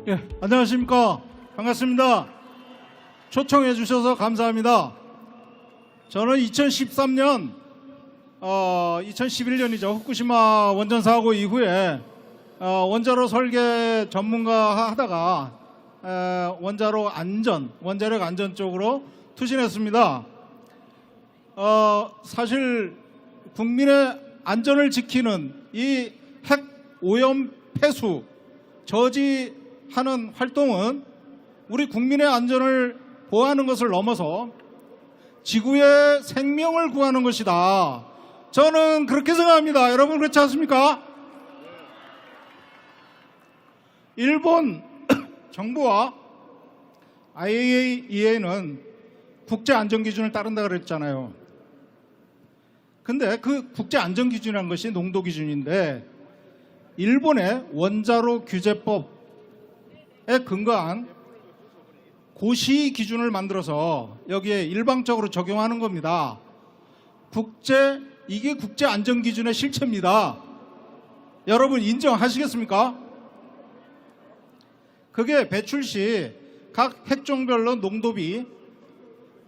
예, 안녕하십니까. 반갑습니다. 초청해 주셔서 감사합니다. 저는 2013년, 2011년이죠. 후쿠시마 원전 사고 이후에 원자로 설계 전문가 하다가 원자력 안전 쪽으로 투신했습니다. 사실 국민의 안전을 지키는 이 핵 오염 폐수 저지하는 활동은 우리 국민의 안전을 보호하는 것을 넘어서 지구의 생명을 구하는 것이다. 저는 그렇게 생각합니다. 여러분 그렇지 않습니까? 일본 정부와 IAEA는 국제안전기준을 따른다 그랬잖아요. 근데 그 국제안전기준이라는 것이 농도기준인데 일본의 원자로 규제법에 근거한 고시 기준을 만들어서 여기에 일방적으로 적용하는 겁니다. 이게 국제안전기준의 실체입니다. 여러분 인정하시겠습니까? 그게 배출 시 각 핵종별로 농도비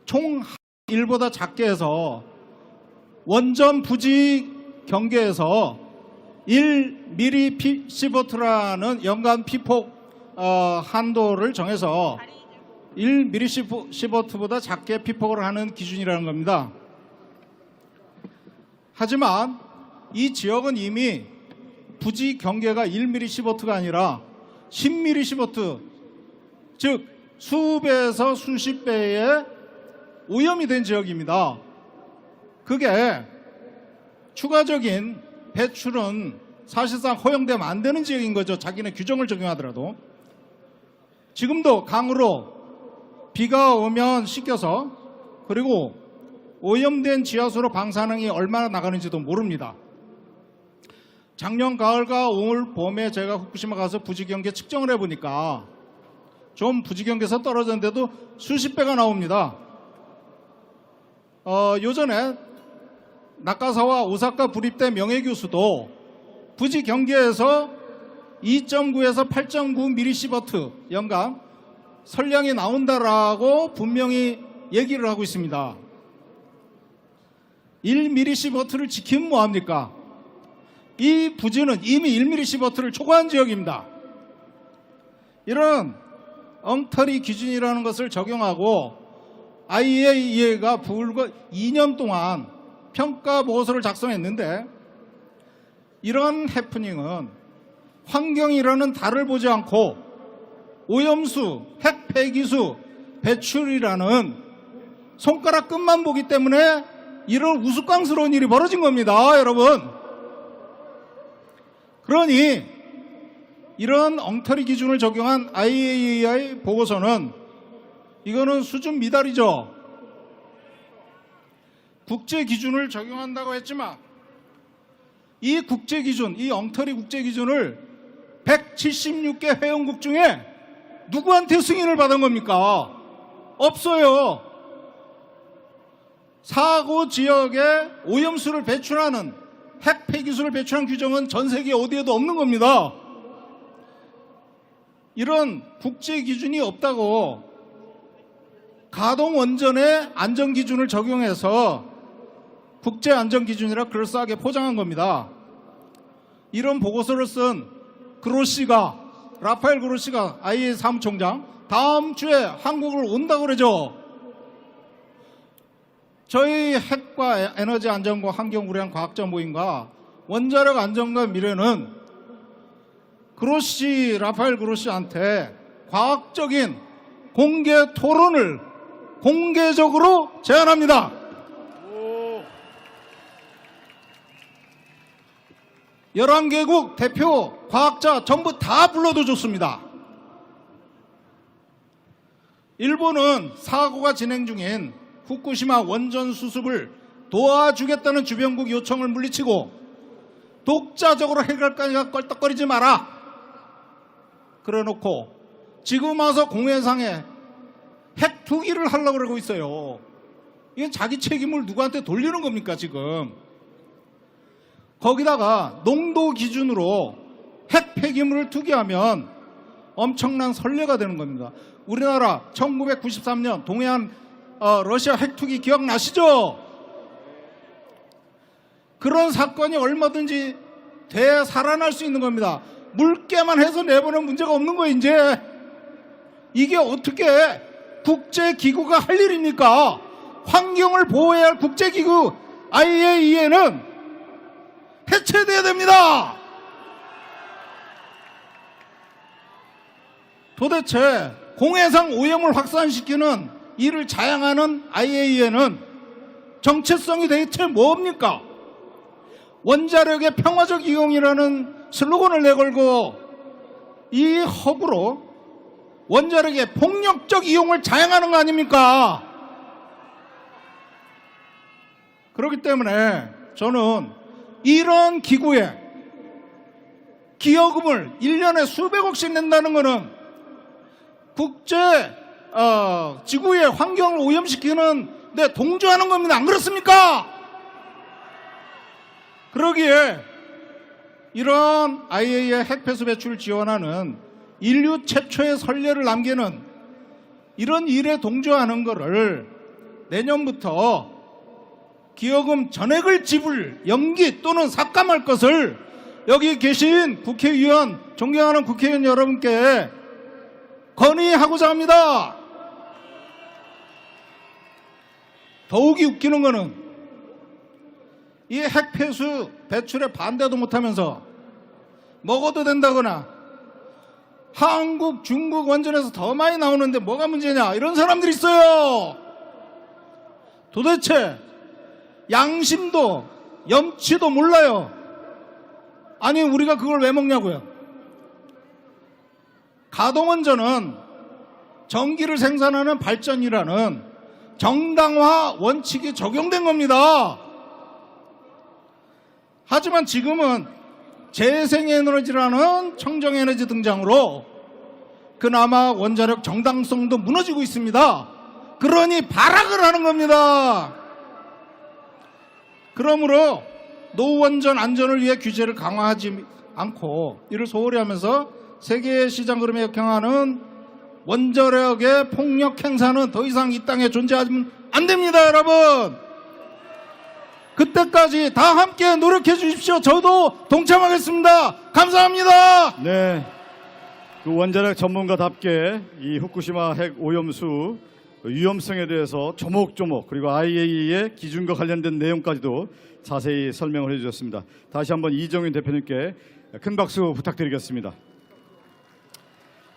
총 1보다 작게 해서 원전 부지 경계에서 1mSv라는 연간 피폭 한도를 정해서 1mSv보다 작게 피폭을 하는 기준이라는 겁니다. 하지만 이 지역은 이미 부지 경계가 1mSv가 아니라 10mSv, 즉 수배에서 수십 배의 오염이 된 지역입니다. 그게 추가적인 배출은 사실상 허용되면 안 되는 지역인 거죠. 자기네 규정을 적용하더라도. 지금도 강으로 비가 오면 씻겨서 그리고 오염된 지하수로 방사능이 얼마나 나가는지도 모릅니다. 작년 가을과 올 봄에 제가 후쿠시마 가서 부지경계 측정을 해보니까 좀 부지경계에서 떨어졌는데도 수십 배가 나옵니다. 요전에 나카사와 오사카 부립대 명예교수도 부지 경계에서 2.9에서 8.9mSv 연간 설량이 나온다라고 분명히 얘기를 하고 있습니다. 1mSv를 지키면 뭐합니까? 이 부지는 이미 1mSv를 초과한 지역입니다. 이런 엉터리 기준이라는 것을 적용하고 IAEA가 불과 2년 동안 평가 보고서를 작성했는데 이런 해프닝은 환경이라는 달을 보지 않고 오염수, 핵 폐기수, 배출이라는 손가락 끝만 보기 때문에 이런 우스꽝스러운 일이 벌어진 겁니다, 여러분. 그러니 이런 엉터리 기준을 적용한 IAEA 보고서는 이거는 수준 미달이죠. 국제 기준을 적용한다고 했지만 이 국제 기준, 이 엉터리 국제 기준을 176개 회원국 중에 누구한테 승인을 받은 겁니까? 없어요. 사고 지역에 오염수를 배출하는 핵 폐기수를 배출한 규정은 전 세계 어디에도 없는 겁니다. 이런 국제 기준이 없다고 가동 원전의 안전 기준을 적용해서 국제 안전 기준이라 그럴싸하게 포장한 겁니다. 이런 보고서를 쓴 라파엘 그로시가 IAEA 사무총장 다음 주에 한국을 온다고 그러죠. 저희 핵과 에너지 안전과 환경 우량 과학자 모임과 원자력 안전과 미래는 라파엘 그로시한테 과학적인 공개 토론을 공개적으로 제안합니다. 11개국 대표 과학자 전부 다 불러도 좋습니다. 일본은 사고가 진행 중인 후쿠시마 원전 수습을 도와주겠다는 주변국 요청을 물리치고 독자적으로 해결까지 껄떡거리지 마라. 그래놓고 지금 와서 공회상에 핵 투기를 하려고 그러고 있어요. 이건 자기 책임을 누구한테 돌리는 겁니까 지금. 거기다가 농도 기준으로 핵 폐기물을 투기하면 엄청난 선례가 되는 겁니다. 우리나라 1993년 동해안 러시아 핵투기 기억나시죠? 그런 사건이 얼마든지 되살아날 수 있는 겁니다. 물게만 해서 내보는 문제가 없는 거예요. 이제 이게 어떻게 국제기구가 할 일입니까? 환경을 보호해야 할 국제기구 IAEA는 해체돼야 됩니다. 도대체 공해상 오염을 확산시키는 이를 자양하는 IAEA는 정체성이 대체 뭡니까? 원자력의 평화적 이용이라는 슬로건을 내걸고 이 허구로 원자력의 폭력적 이용을 자양하는 거 아닙니까? 그렇기 때문에 저는 이런 기구에 기여금을 1년에 수백억씩 낸다는 것은 국제 지구의 환경을 오염시키는 데 동조하는 겁니다. 안 그렇습니까? 그러기에 이런 IAEA 핵폐수 배출을 지원하는 인류 최초의 선례를 남기는 이런 일에 동조하는 것을 내년부터 기여금 전액을 지불 연기 또는 삭감할 것을 여기 계신 국회의원, 존경하는 국회의원 여러분께 건의하고자 합니다. 더욱이 웃기는 거는 이 핵폐수 배출에 반대도 못하면서 먹어도 된다거나 한국, 중국 원전에서 더 많이 나오는데 뭐가 문제냐 이런 사람들이 있어요. 도대체 양심도 염치도 몰라요. 아니 우리가 그걸 왜 먹냐고요. 가동원전은 전기를 생산하는 발전이라는 정당화 원칙이 적용된 겁니다. 하지만 지금은 재생에너지라는 청정에너지 등장으로 그나마 원자력 정당성도 무너지고 있습니다. 그러니 발악을 하는 겁니다. 그러므로 노원전 안전을 위해 규제를 강화하지 않고 이를 소홀히 하면서 세계 시장 흐름에 역행하는 원자력의 폭력 행사는 더 이상 이 땅에 존재하면 안 됩니다, 여러분. 그때까지 다 함께 노력해 주십시오. 저도 동참하겠습니다. 감사합니다. 네, 그 원자력 전문가답게 이 후쿠시마 핵 오염수 위험성에 대해서 조목조목 그리고 IAEA의 기준과 관련된 내용까지도 자세히 설명을 해주셨습니다. 다시 한번 이정윤 대표님께 큰 박수 부탁드리겠습니다.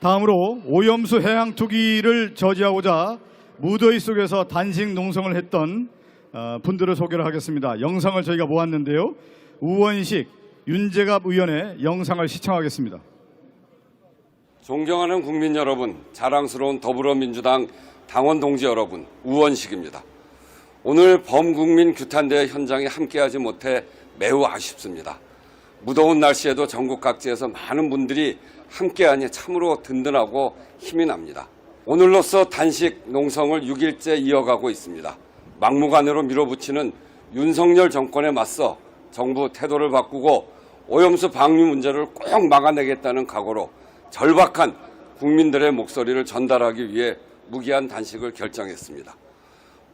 다음으로 오염수 해양 투기를 저지하고자 무더위 속에서 단식 농성을 했던 분들을 소개를 하겠습니다. 영상을 저희가 모았는데요. 우원식, 윤재갑 의원의 영상을 시청하겠습니다. 존경하는 국민 여러분, 자랑스러운 더불어민주당 당원 동지 여러분, 우원식입니다. 오늘 범국민 규탄대회 현장에 함께하지 못해 매우 아쉽습니다. 무더운 날씨에도 전국 각지에서 많은 분들이 함께하니 참으로 든든하고 힘이 납니다. 오늘로써 단식 농성을 6일째 이어가고 있습니다. 막무가내로 밀어붙이는 윤석열 정권에 맞서 정부 태도를 바꾸고 오염수 방류 문제를 꼭 막아내겠다는 각오로 절박한 국민들의 목소리를 전달하기 위해 무기한 단식을 결정했습니다.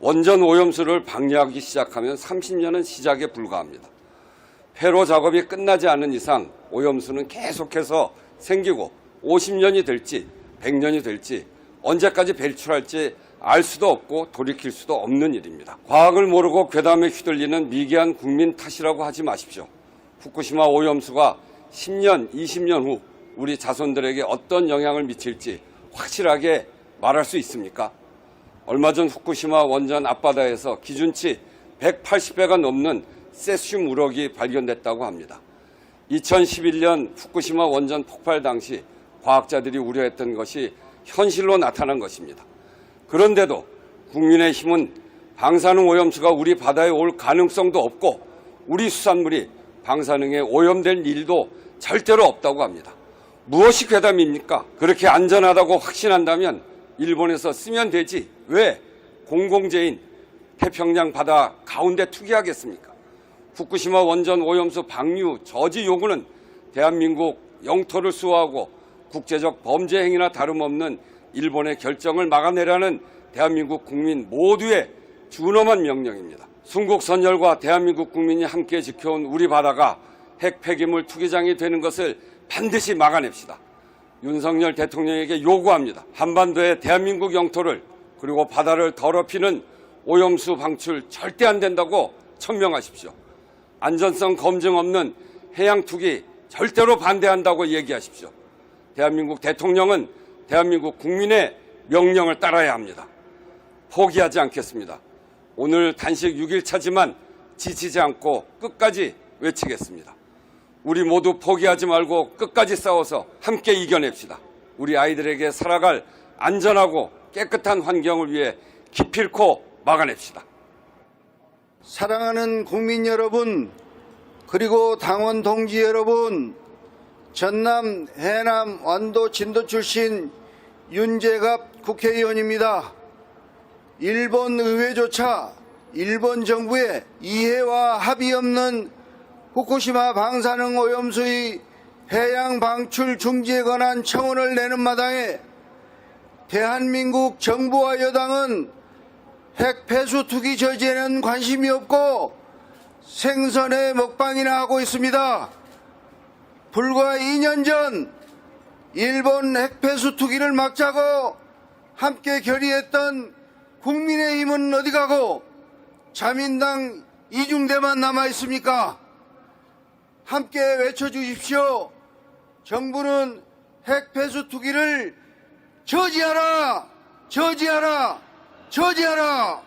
원전 오염수를 방류하기 시작하면 30년은 시작에 불과합니다. 폐로 작업이 끝나지 않은 이상 오염수는 계속해서 생기고 50년이 될지 100년이 될지 언제까지 배출할지 알 수도 없고 돌이킬 수도 없는 일입니다. 과학을 모르고 괴담에 휘둘리는 미개한 국민 탓이라고 하지 마십시오. 후쿠시마 오염수가 10년, 20년 후 우리 자손들에게 어떤 영향을 미칠지 확실하게 말할 수 있습니까? 얼마 전 후쿠시마 원전 앞바다에서 기준치 180배가 넘는 세슘 우럭이 발견됐다고 합니다. 2011년 후쿠시마 원전 폭발 당시 과학자들이 우려했던 것이 현실로 나타난 것입니다. 그런데도 국민의힘은 방사능 오염수가 우리 바다에 올 가능성도 없고 우리 수산물이 방사능에 오염될 일도 절대로 없다고 합니다. 무엇이 괴담입니까? 그렇게 안전하다고 확신한다면 일본에서 쓰면 되지 왜 공공재인 태평양 바다 가운데 투기하겠습니까? 후쿠시마 원전 오염수 방류 저지 요구는 대한민국 영토를 수호하고 국제적 범죄 행위나 다름없는 일본의 결정을 막아내라는 대한민국 국민 모두의 준엄한 명령입니다. 순국선열과 대한민국 국민이 함께 지켜온 우리 바다가 핵 폐기물 투기장이 되는 것을 반드시 막아냅시다. 윤석열 대통령에게 요구합니다. 한반도의 대한민국 영토를 그리고 바다를 더럽히는 오염수 방출 절대 안 된다고 천명하십시오. 안전성 검증 없는 해양 투기 절대로 반대한다고 얘기하십시오. 대한민국 대통령은 대한민국 국민의 명령을 따라야 합니다. 포기하지 않겠습니다. 오늘 단식 6일차지만 지치지 않고 끝까지 외치겠습니다. 우리 모두 포기하지 말고 끝까지 싸워서 함께 이겨냅시다. 우리 아이들에게 살아갈 안전하고 깨끗한 환경을 위해 기필코 막아냅시다. 사랑하는 국민 여러분, 그리고 당원 동지 여러분, 전남, 해남, 완도, 진도 출신 윤재갑 국회의원입니다. 일본 의회조차 일본 정부의 이해와 합의 없는 후쿠시마 방사능 오염수의 해양 방출 중지에 관한 청원을 내는 마당에 대한민국 정부와 여당은 핵 폐수 투기 저지에는 관심이 없고 생선의 먹방이나 하고 있습니다. 불과 2년 전 일본 핵 폐수 투기를 막자고 함께 결의했던 국민의힘은 어디 가고 자민당 이중대만 남아 있습니까? 함께 외쳐주십시오. 정부는 핵 폐수 투기를 저지하라! 저지하라! 저지하라!